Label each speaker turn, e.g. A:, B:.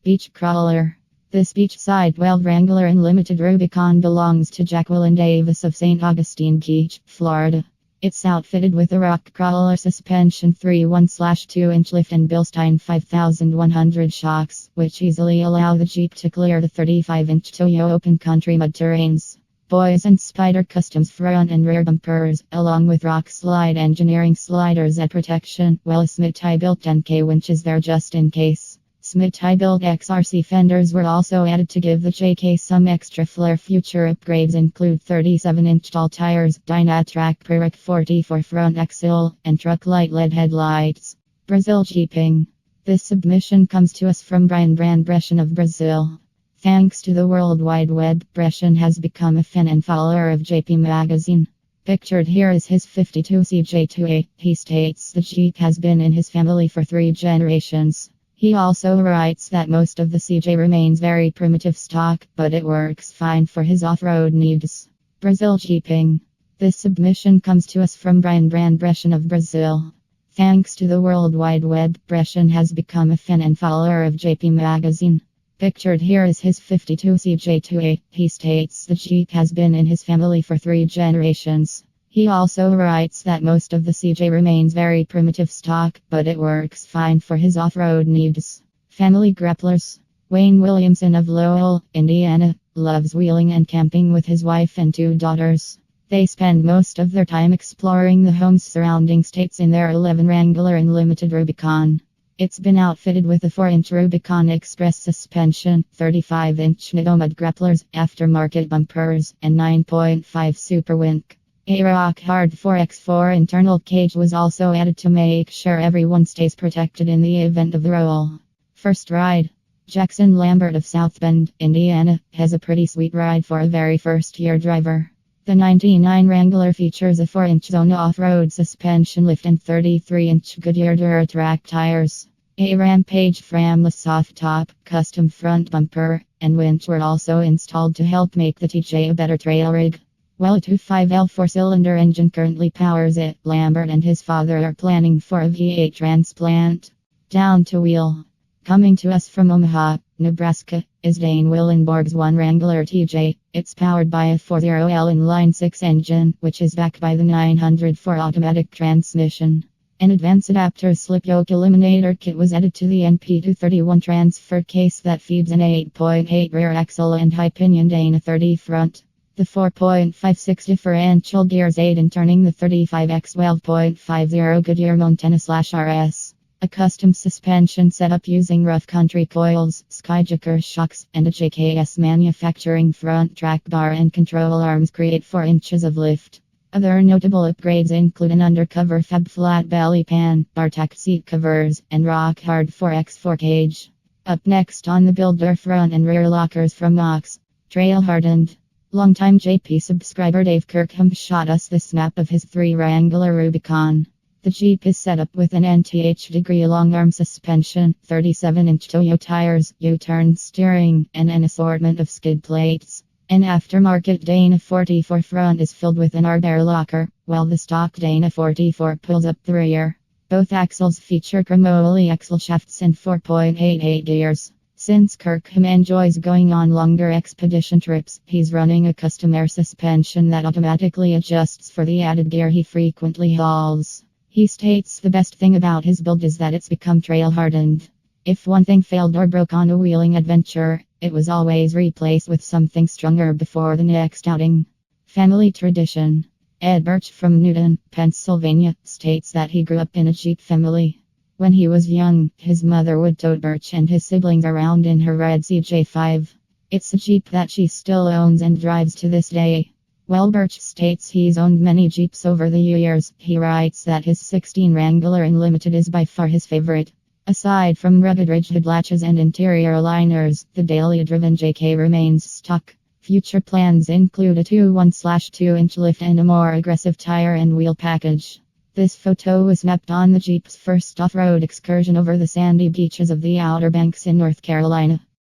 A: Beach crawler. This beachside Wrangler Unlimited Rubicon belongs to Jacqueline Davis of St. Augustine Beach, Florida. It's outfitted with a Rock Krawler Suspension 3/1/2-inch lift and Bilstein 5100 shocks, which easily allow the Jeep to clear the 35-inch Toyo Open Country mud terrains. Boys and Spyder Customs front and rear bumpers, along with rock slide engineering sliders and protection, while a Smittybilt NK winch is there just in case. Smittybilt XRC fenders were also added to give the JK some extra flair. Future upgrades include 37-inch tall tires, Dynatrac ProRock 44 front axle, and Truck-Lite LED headlights. Brazil Jeeping. This submission comes to us from Brayan Breshan of Brazil. Thanks to the World Wide Web, Breshan has become a fan and follower of JP Magazine. Pictured here is his 52 CJ2A. He states the Jeep has been in his family for 3 generations. He also writes that most of the CJ remains very primitive stock, but it works fine for his off-road needs. Brazil Jeeping. This submission comes to us from Brayan Breshan of Brazil. Thanks to the World Wide Web, Breshan has become a fan and follower of JP Magazine. Pictured here is his 52 CJ2A. He states the Jeep has been in his family for 3 generations. He also writes that most of the CJ remains very primitive stock, but it works fine for his off-road needs. Family Grapplers. Wayne Williamson of Lowell, Indiana, loves wheeling and camping with his wife and 2 daughters. They spend most of their time exploring the homes surrounding states in their 11 Wrangler Unlimited Rubicon. It's been outfitted with a 4-inch Rubicon Express suspension, 35-inch mud grapplers, aftermarket bumpers, and 9.5 Super Wink. A rock hard 4x4 internal cage was also added to make sure everyone stays protected in the event of a roll. First ride. Jackson Lambert of South Bend, Indiana, has a pretty sweet ride for a very first-year driver. The 99 Wrangler features a 4-inch Zone off-road suspension lift and 33-inch Goodyear Dynatrac tires. A Rampage frameless soft top, custom front bumper, and winch were also installed to help make the TJ a better trail rig. While a 2.5L 4-cylinder engine currently powers it, Lambert and his father are planning for a V8 transplant. Down to wheel. Coming to us from Omaha, Nebraska, is Dane Willenborg's 1 Wrangler TJ. It's powered by a 40L inline-6 engine, which is backed by the 904 automatic transmission. An advanced adapter slip yoke eliminator kit was added to the NP231 transfer case that feeds an 8.8 rear axle and high pinion Dana 30 front. The 4.56 differential gears aid in turning the 35x 12.50 Goodyear Montana/RS. A custom suspension setup using rough country coils, skyjacker shocks, and a JKS manufacturing front track bar and control arms create 4 inches of lift. Other notable upgrades include an undercover fab flat belly pan, bar-tack seat covers, and rock hard 4x4 cage. Up next on the builder front and rear lockers from Knox. Trail hardened. Longtime JP subscriber Dave Kirkham shot us the snap of his 3 Wrangler Rubicon. The Jeep is set up with an NTH long arm suspension, 37-inch Toyo tires, U-turn steering, and an assortment of skid plates. An aftermarket Dana 44 front is filled with an Ardere locker, while the stock Dana 44 pulls up the rear. Both axles feature chromoly axle shafts and 4.88 gears. Since Kirkham enjoys going on longer expedition trips, he's running a custom air suspension that automatically adjusts for the added gear he frequently hauls. He states the best thing about his build is that it's become trail hardened. If one thing failed or broke on a wheeling adventure, it was always replaced with something stronger before the next outing. Family tradition. Ed Birch from Newton, Pennsylvania, states that he grew up in a Jeep family. When he was young, his mother would tote Birch and his siblings around in her red CJ5. It's a Jeep that she still owns and drives to this day. While Birch states he's owned many Jeeps over the years, he writes that his 16 Wrangler Unlimited is by far his favorite. Aside from rugged rigid latches and interior liners, the daily driven JK remains stock. Future plans include a 2/1/2-inch lift and a more aggressive tire and wheel package. This photo was snapped on the Jeep's first off-road excursion over the sandy beaches of the Outer Banks in North Carolina.